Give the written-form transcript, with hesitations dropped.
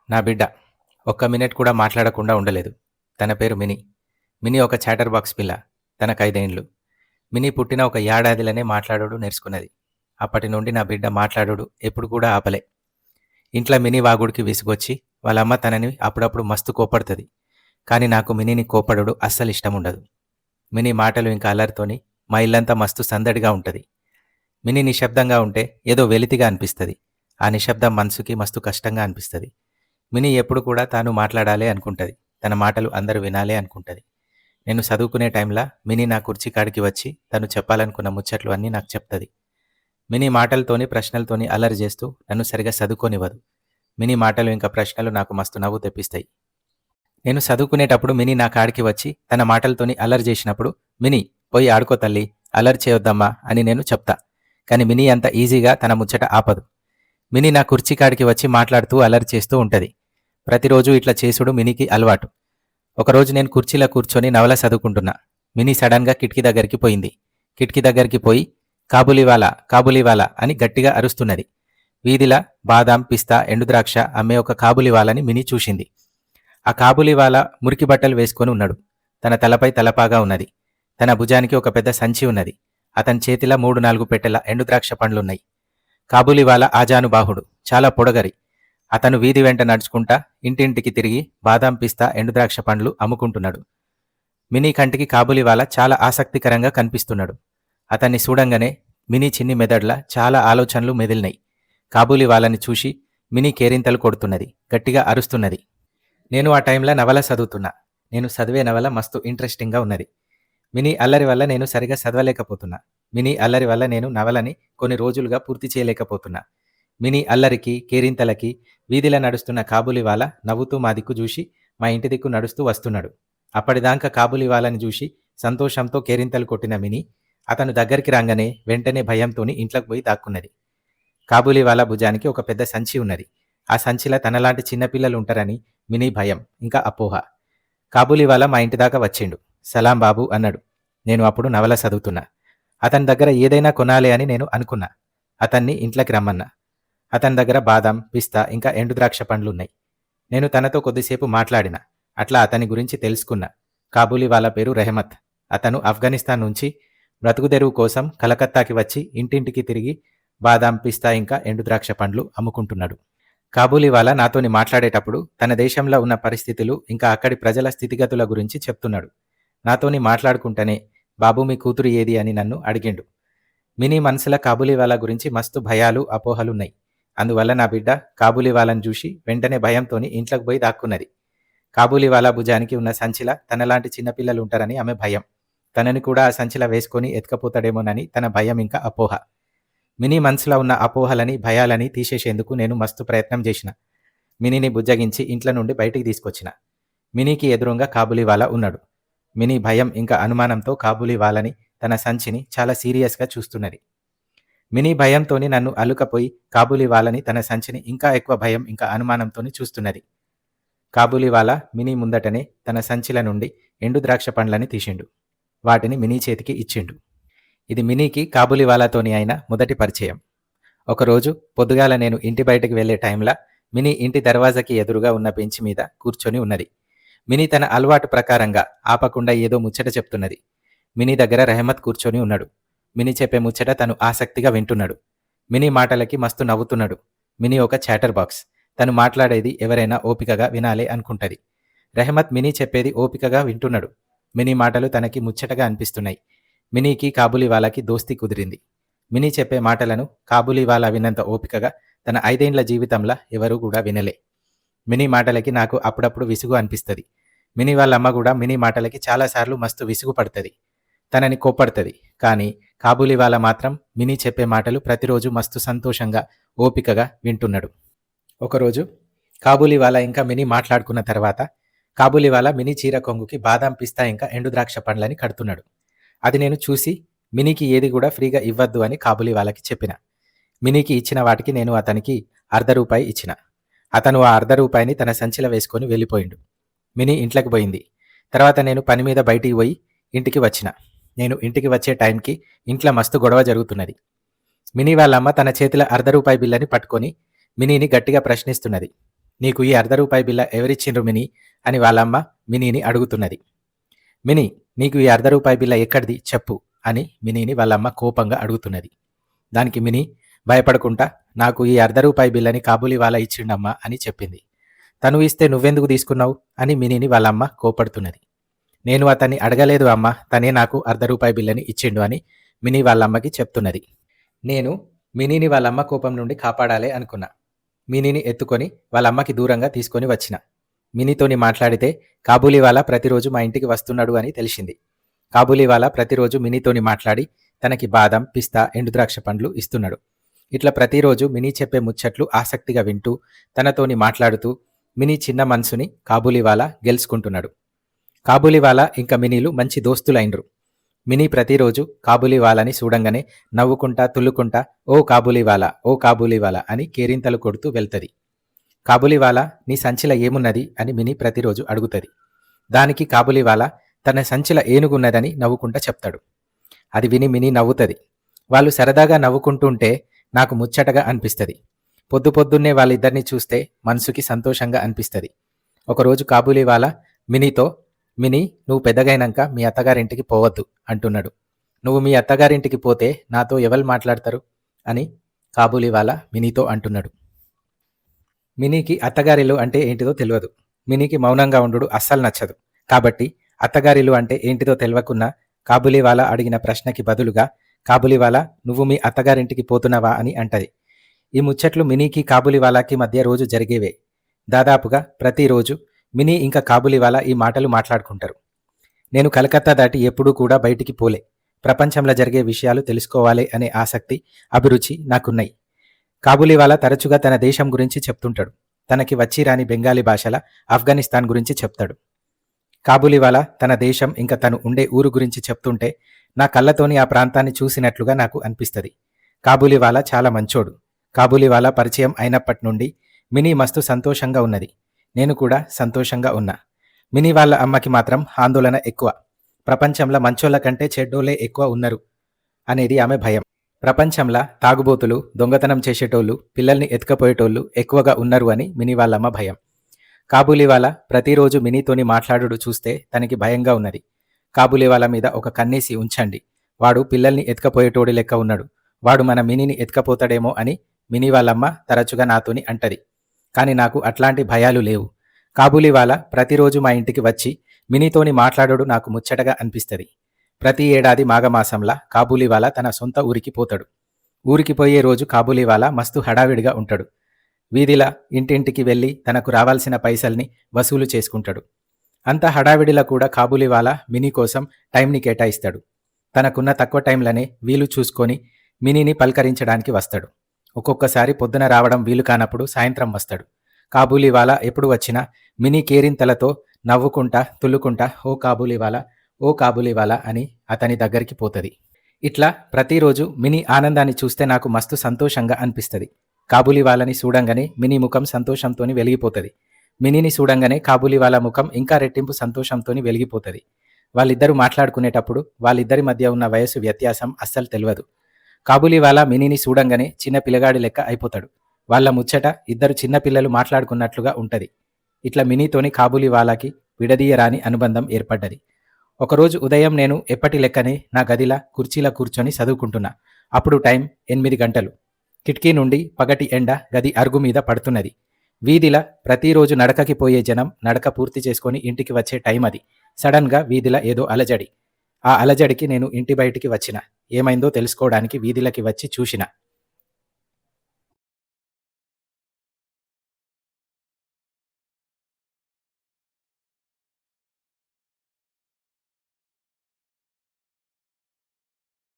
నా బిడ్డ ఒక్క మినిట్ కూడా మాట్లాడకుండా ఉండలేదు. తన పేరు మినీ. మినీ ఒక చాటర్ బాక్స్ పిల్ల. తనకు 5 ఏండ్లు. మినీ పుట్టిన ఒక ఏడాదిలోనే మాట్లాడుడు నేర్చుకున్నది. అప్పటి నుండి నా బిడ్డ మాట్లాడుడు ఎప్పుడు కూడా ఆపలే. ఇంట్లో మినీ వాగుడికి విసుగొచ్చి వాళ్ళమ్మ తనని అప్పుడప్పుడు మస్తు కోపడుతుంది. కానీ నాకు మినీని కోపడుడు అస్సలు ఇష్టముండదు. మినీ మాటలు ఇంకా అల్లరితోని మా ఇల్లంతా మస్తు సందడిగా ఉంటుంది. మినీ నిశ్శబ్దంగా ఉంటే ఏదో వెలితిగా అనిపిస్తుంది. ఆ నిశ్శబ్దం మనసుకి మస్తు కష్టంగా అనిపిస్తుంది. మినీ ఎప్పుడు కూడా తాను మాట్లాడాలి అనుకుంటుంది. తన మాటలు అందరూ వినాలే అనుకుంటుంది. నేను చదువుకునే టైంలో మినీ నా కుర్చీ కాడికి వచ్చి తను చెప్పాలనుకున్న ముచ్చట్లు అన్నీ నాకు చెప్తుంది. మినీ మాటలతోని ప్రశ్నలతోని అల్లరి చేస్తూ నన్ను సరిగా చదువుకోనివ్వదు. మినీ మాటలు ఇంకా ప్రశ్నలు నాకు మస్తు నవ్వు తెప్పిస్తాయి. నేను చదువుకునేటప్పుడు మినీ నా కాడికి వచ్చి తన మాటలతోని అల్లరి చేసినప్పుడు, మినీ పోయి ఆడుకో తల్లి, అల్లరి చేయొద్దమ్మా అని నేను చెప్తా. కానీ మినీ అంత ఈజీగా తన ముచ్చట ఆపదు. మినీ నా కుర్చీ కాడికి వచ్చి మాట్లాడుతూ అల్లరి చేస్తూ ఉంటుంది. ప్రతిరోజు ఇట్లా చేసుడు మినీకి అలవాటు. ఒకరోజు నేను కుర్చీలో కూర్చొని నవల చదువుకుంటున్నా. మినీ సడన్గా కిటికీ దగ్గరికి పోయింది. కిటికీ దగ్గరికి పోయి కాబూలీవాలా కాబూలీవాలా అని గట్టిగా అరుస్తున్నది. వీధిలా బాదాం, పిస్తా, ఎండుద్రాక్ష అమ్మే ఒక కాబూలీవాలాని మినీ చూసింది. ఆ కాబూలీవాలా మురికి బట్టలు వేసుకొని ఉన్నాడు. తన తలపై తలపాగా ఉన్నది. తన భుజానికి ఒక పెద్ద సంచి ఉన్నది. అతని చేతిలో 3-4 పెట్టెల ఎండుద్రాక్ష పండ్లున్నాయి. కాబూలీవాలా ఆజానుబాహుడు, చాలా పొడగరి. అతను వీధి వెంట నడుచుకుంటా ఇంటింటికి తిరిగి బాదాం, పిస్తా, ఎండుద్రాక్ష పండ్లు అమ్ముకుంటున్నాడు. మినీ కంటికి కాబూలీవాలా చాలా ఆసక్తికరంగా కనిపిస్తున్నాడు. అతన్ని చూడంగానే మినీ చిన్ని మెదడ్ల చాలా ఆలోచనలు మెదిలినాయి. కాబూలీవాలాని చూసి మినీ కేరింతలు కొడుతున్నది, గట్టిగా అరుస్తున్నది. నేను ఆ టైంలో నవల చదువుతున్నా. నేను చదివే నవల మస్తు ఇంట్రెస్టింగ్గా ఉన్నది. మినీ అల్లరి వల్ల నేను సరిగా చదవలేకపోతున్నా. మినీ అల్లరి వల్ల నేను నవలని కొన్ని రోజులుగా పూర్తి చేయలేకపోతున్నా. మినీ అల్లరికి, కేరింతలకి వీధిలో నడుస్తున్న కాబూలీవాలా నవ్వుతూ మా దిక్కు చూసి మా ఇంటి దిక్కు నడుస్తూ వస్తున్నాడు. అప్పటిదాకా కాబూలీవాలాని చూసి సంతోషంతో కేరింతలు కొట్టిన మినీ అతను దగ్గరికి రాగానే వెంటనే భయంతోని ఇంట్లోకి పోయి దాక్కున్నది. కాబూలీవాలా భుజానికి ఒక పెద్ద సంచి ఉన్నది. ఆ సంచిలో తనలాంటి చిన్నపిల్లలు ఉంటారని మినీ భయం, ఇంకా అపోహ. కాబూలీవాలా మా ఇంటి దాకా వచ్చిండు. సలాం బాబు అన్నాడు. నేను అప్పుడు నవల చదువుతున్నా. అతని దగ్గర ఏదైనా కొనాలి అని నేను అనుకున్నా. అతన్ని ఇంట్లోకి రమ్మన్నా. అతని దగ్గర బాదాం, పిస్తా ఇంకా ఎండుద్రాక్ష పండ్లున్నాయి. నేను తనతో కొద్దిసేపు మాట్లాడిన. అట్లా అతని గురించి తెలుసుకున్నా. కాబూలీవాలా పేరు రెహమత్. అతను ఆఫ్ఘనిస్తాన్ నుంచి బ్రతుకుదెరువు కోసం కలకత్తాకి వచ్చి ఇంటింటికి తిరిగి బాదాం, పిస్తా ఇంకా ఎండుద్రాక్ష పండ్లు అమ్ముకుంటున్నాడు. కాబూలీవాలా నాతోని మాట్లాడేటప్పుడు తన దేశంలో ఉన్న పరిస్థితులు ఇంకా అక్కడి ప్రజల స్థితిగతుల గురించి చెప్తున్నాడు. నాతోని మాట్లాడుకుంటేనే బాబు మీ కూతురు ఏది అని నన్ను అడిగిండు. మినీ మనసులో కాబూలీవాలా గురించి మస్తు భయాలు, అపోహలున్నాయి. అందువల్ల నా బిడ్డ కాబూలీవాలాను చూసి వెంటనే భయంతోని ఇంట్లోకి పోయి దాక్కున్నది. కాబూలీవాలా భుజానికి ఉన్న సంచిలా తనలాంటి చిన్నపిల్లలు ఉంటారని ఆమె భయం. తనని కూడా ఆ సంచిలా వేసుకొని ఎత్తుకపోతాడేమోనని తన భయం ఇంకా అపోహ. మినీ మనసులో ఉన్న అపోహలని, భయాలని తీసేసేందుకు నేను మస్తు ప్రయత్నం చేసిన. మినీని బుజ్జగించి ఇంట్లో నుండి బయటికి తీసుకొచ్చిన. మినీకి ఎదురుగా కాబూలీవాలా ఉన్నాడు. మినీ భయం ఇంకా అనుమానంతో కాబూలీవాలాని, తన సంచిని చాలా సీరియస్గా చూస్తున్నది. మినీ భయంతోని నన్ను అల్లుకపోయి కాబూలీవాలాని, తన సంచిని ఇంకా ఎక్కువ భయం ఇంకా అనుమానంతోని చూస్తున్నది. కాబూలీవాలా మినీ ముందటనే తన సంచిల నుండి ఎండుద్రాక్ష పండ్లని తీసిండు. వాటిని మినీ చేతికి ఇచ్చిండు. ఇది మినీకి కాబూలీవాలాతోని అయిన మొదటి పరిచయం. ఒకరోజు పొద్దుగాల నేను ఇంటి బయటకు వెళ్లే టైంలా మినీ ఇంటి దర్వాజాకి ఎదురుగా ఉన్న బెంచ్ మీద కూర్చొని ఉన్నది. మినీ తన అలవాటు ప్రకారంగా ఆపకుండా ఏదో ముచ్చట చెప్తున్నది. మినీ దగ్గర రెహమత్ కూర్చొని ఉన్నాడు. మినీ చెప్పే ముచ్చట తను ఆసక్తిగా వింటున్నాడు. మినీ మాటలకి మస్తు నవ్వుతున్నాడు. మినీ ఒక చాటర్ బాక్స్. తను మాట్లాడేది ఎవరైనా ఓపికగా వినాలే అనుకుంటది. రెహమత్ మినీ చెప్పేది ఓపికగా వింటున్నాడు. మినీ మాటలు తనకి ముచ్చటగా అనిపిస్తున్నాయి. మినీకి కాబూలీవాలాకి దోస్తీ కుదిరింది. మినీ చెప్పే మాటలను కాబూలీవాలా విన్నంత ఓపికగా తన 5 ఏండ్ల జీవితంలో ఎవరూ కూడా వినలే. మినీ మాటలకి నాకు అప్పుడప్పుడు విసుగు అనిపిస్తుంది. మినీ వాళ్ళమ్మ కూడా మినీ మాటలకి చాలాసార్లు మస్తు విసుగు పడుతుంది, తనని కోప్పడుతుంది. కానీ కాబూలీవాలా మాత్రం మినీ చెప్పే మాటలు ప్రతిరోజు మస్తు సంతోషంగా, ఓపికగా వింటున్నాడు. ఒకరోజు కాబూలీవాలా ఇంకా మినీ మాట్లాడుకున్న తర్వాత కాబూలీవాలా మినీ చీర కొంగుకి బాదాం, పిస్తా ఇంకా ఎండుద్రాక్ష పండ్లని కడుతున్నాడు. అది నేను చూసి మినీకి ఏది కూడా ఫ్రీగా ఇవ్వద్దు అని కాబూలీవాలాకి చెప్పిన. మినీకి ఇచ్చిన వాటికి నేను అతనికి ₹1/2 ఇచ్చిన. అతను ఆ ₹1/2 తన సంచిలో వేసుకొని వెళ్ళిపోయిండు. మినీ ఇంట్లోకి పోయింది. తర్వాత నేను పని మీద బయటికి పోయి ఇంటికి వచ్చిన. నేను ఇంటికి వచ్చే టైంకి ఇంట్లో మస్తు గొడవ జరుగుతున్నది. మినీ వాళ్ళమ్మ తన చేతిలో ₹1/2 బిల్లని పట్టుకొని మినీని గట్టిగా ప్రశ్నిస్తున్నది. నీకు ఈ రూ. 1 బిల్ల ఎవరిచ్చిండ్రు మినీ అని వాళ్ళమ్మ మినీని అడుగుతున్నది. మినీ, నీకు ఈ రూ. 1 బిల్ల ఎక్కడిది చెప్పు అని మినీని వాళ్ళమ్మ కోపంగా అడుగుతున్నది. దానికి మినీ భయపడకుండా నాకు ఈ రూ. 1 బిల్లని కాబూలీవాలా ఇచ్చిండమ్మా అని చెప్పింది. తను ఇస్తే నువ్వెందుకు తీసుకున్నావు అని మినీని వాళ్ళమ్మ కోపడుతున్నది. నేను అతన్ని అడగలేదు అమ్మ, తనే నాకు రూ. 1 బిల్లని ఇచ్చిండు అని మినీ వాళ్ళమ్మకి చెప్తున్నది. నేను మినీని వాళ్ళమ్మ కోపం నుండి కాపాడాలే అనుకున్నా. మినీని ఎత్తుకొని వాళ్ళమ్మకి దూరంగా తీసుకొని వచ్చిన. మినీతోని మాట్లాడితే కాబూలీవాలా ప్రతిరోజు మా ఇంటికి వస్తున్నాడు అని తెలిసింది. కాబూలీవాలా ప్రతిరోజు మినీతోని మాట్లాడి తనకి బాదం, పిస్తా, ఎండుద్రాక్ష పండ్లు ఇస్తున్నాడు. ఇట్లా ప్రతిరోజు మినీ చెప్పే ముచ్చట్లు ఆసక్తిగా వింటూ తనతోని మాట్లాడుతూ మినీ చిన్న మనసుని కాబూలీవాలా గెలుచుకుంటున్నాడు. కాబూలీవాలా ఇంకా మినీలు మంచి దోస్తులైండ్రు. మినీ ప్రతిరోజు కాబూలీవాలాని చూడంగానే నవ్వుకుంటా తుల్లుకుంటా ఓ కాబూలీవాలా, ఓ కాబూలీవాలా అని కేరింతలు కొడుతూ వెళ్తది. కాబూలీవాలా, నీ సంచిల ఏమున్నది అని మినీ ప్రతిరోజు అడుగుతుంది. దానికి కాబూలీవాలా తన సంచిల ఏనుగున్నదని నవ్వుకుంటా చెప్తాడు. అది విని మినీ నవ్వుతుంది. వాళ్ళు సరదాగా నవ్వుకుంటుంటే నాకు ముచ్చటగా అనిపిస్తుంది. పొద్దు పొద్దున్నే వాళ్ళిద్దరిని చూస్తే మనసుకి సంతోషంగా అనిపిస్తుంది. ఒకరోజు కాబూలీవాలా మినీతో, మినీ, నువ్వు పెద్దగైనాక మీ అత్తగారింటికి పోవద్దు అంటున్నాడు. నువ్వు మీ అత్తగారింటికి పోతే నాతో ఎవరు మాట్లాడతారు అని కాబూలీవాలా మినీతో అంటున్నాడు. మినీకి అత్తగారిల్లు అంటే ఏంటిదో తెలియదు. మినీకి మౌనంగా ఉండు అస్సలు నచ్చదు. కాబట్టి అత్తగారిల్లు అంటే ఏంటిదో తెలియకున్నా కాబూలీవాలా అడిగిన ప్రశ్నకి బదులుగా కాబూలీవాలా, నువ్వు మీ అత్తగారింటికి పోతున్నావా అని అంటది. ఈ ముచ్చట్లు మినీకి కాబూలీవాలాకి మధ్య రోజు జరిగేవే. దాదాపుగా ప్రతిరోజు మినీ ఇంకా కాబూలీవాలా ఈ మాటలు మాట్లాడుకుంటారు. నేను కలకత్తా దాటి ఎప్పుడూ కూడా బయటికి పోలే. ప్రపంచంలో జరిగే విషయాలు తెలుసుకోవాలి అనే ఆసక్తి, అభిరుచి నాకున్నాయి. కాబూలీవాలా తరచుగా తన దేశం గురించి చెప్తుంటాడు. తనకి వచ్చి రాని బెంగాలీ భాషల ఆఫ్ఘనిస్తాన్ గురించి చెప్తాడు. కాబూలీవాలా తన దేశం ఇంకా తను ఉండే ఊరు గురించి చెప్తుంటే నా కళ్ళతోని ఆ ప్రాంతాన్ని చూసినట్లుగా నాకు అనిపిస్తుంది. కాబూలీవాలా చాలా మంచోడు. కాబూలీవాలా పరిచయం అయినప్పటి నుండి మినీ మస్తు సంతోషంగా ఉన్నది. నేను కూడా సంతోషంగా ఉన్నా. మినీ వాళ్ళ అమ్మకి మాత్రం ఆందోళన ఎక్కువ. ప్రపంచంలో మంచోళ్ళ కంటే చెడ్డోళ్ళే ఎక్కువ ఉన్నారు అనేది ఆమె భయం. ప్రపంచంలో తాగుబోతులు, దొంగతనం చేసేటోళ్ళు, పిల్లల్ని ఎత్తుకపోయేటోళ్ళు ఎక్కువగా ఉన్నారు అని మినీ వాళ్ళమ్మ భయం. కాబూలీవాలా ప్రతిరోజు మినీతోని మాట్లాడుడు చూస్తే తనకి భయంగా ఉన్నది. కాబూలీవాలా మీద ఒక కన్నేసి ఉంచండి, వాడు పిల్లల్ని ఎత్తుకపోయేటోడి లెక్క ఉన్నాడు, వాడు మన మినీని ఎత్తుకపోతాడేమో అని మినీ వాళ్ళమ్మ తరచుగా నాతోని అంటది. కానీ నాకు అట్లాంటి భయాలు లేవు. కాబూలీవాలా ప్రతిరోజు మా ఇంటికి వచ్చి మినీతోని మాట్లాడడు నాకు ముచ్చటగా అనిపిస్తుంది. ప్రతి ఏడాది మాఘమాసంలా కాబూలీవాలా తన సొంత ఊరికి పోతాడు. ఊరికి పోయే రోజు కాబూలీవాలా మస్తు హడావిడిగా ఉంటాడు. వీధిలా ఇంటింటికి వెళ్ళి తనకు రావాల్సిన పైసల్ని వసూలు చేసుకుంటాడు. అంత హడావిడిలా కూడా కాబూలీవాలా మినీ కోసం టైంని కేటాయిస్తాడు. తనకున్న తక్కువ టైంలోనే వీలు చూసుకొని మినీని పలకరించడానికి వస్తాడు. ఒక్కొక్కసారి పొద్దున రావడం వీలు కానప్పుడు సాయంత్రం వస్తాడు. కాబూలీవాలా ఎప్పుడు వచ్చినా మినీ కేరింతలతో నవ్వుకుంటా తుల్లుకుంటా ఓ కాబూలీవాలా, ఓ కాబూలీవాలా అని అతని దగ్గరికి పోతుంది. ఇట్లా ప్రతిరోజు మినీ ఆనందాన్ని చూస్తే నాకు మస్తు సంతోషంగా అనిపిస్తుంది. కాబూలీవాలాని చూడంగానే మినీ ముఖం సంతోషంతోని వెలిగిపోతుంది. మినీని చూడంగానే కాబూలీవాలా ముఖం ఇంకా రెట్టింపు సంతోషంతోని వెలిగిపోతుంది. వాళ్ళిద్దరూ మాట్లాడుకునేటప్పుడు వాళ్ళిద్దరి మధ్య ఉన్న వయసు వ్యత్యాసం అస్సలు తెలియదు. కాబూలీవాలా మినీని చూడంగానే చిన్న పిల్లగాడి లెక్క అయిపోతాడు. వాళ్ళ ముచ్చట ఇద్దరు చిన్న పిల్లలు మాట్లాడుకున్నట్లుగా ఉంటది. ఇట్లా మినీతోని కాబూలీవాలాకి విడదీయరాని అనుబంధం ఏర్పడ్డది. ఒకరోజు ఉదయం నేను ఎప్పటి లెక్కనే నా గదిలా కుర్చీలా కూర్చొని చదువుకుంటున్నా. అప్పుడు టైం 8 గంటలు. కిటికీ నుండి పగటి ఎండ గది అరుగు మీద పడుతున్నది. వీధిలా ప్రతిరోజు నడకకి పోయే జనం నడక పూర్తి చేసుకొని ఇంటికి వచ్చే టైం అది. సడన్గా వీధిలా ఏదో అలజడి. ఆ అలజడికి నేను ఇంటి బయటికి వచ్చిన. ఏమైందో తెలుసుకోవడానికి వీధిలకి వచ్చి చూసిన.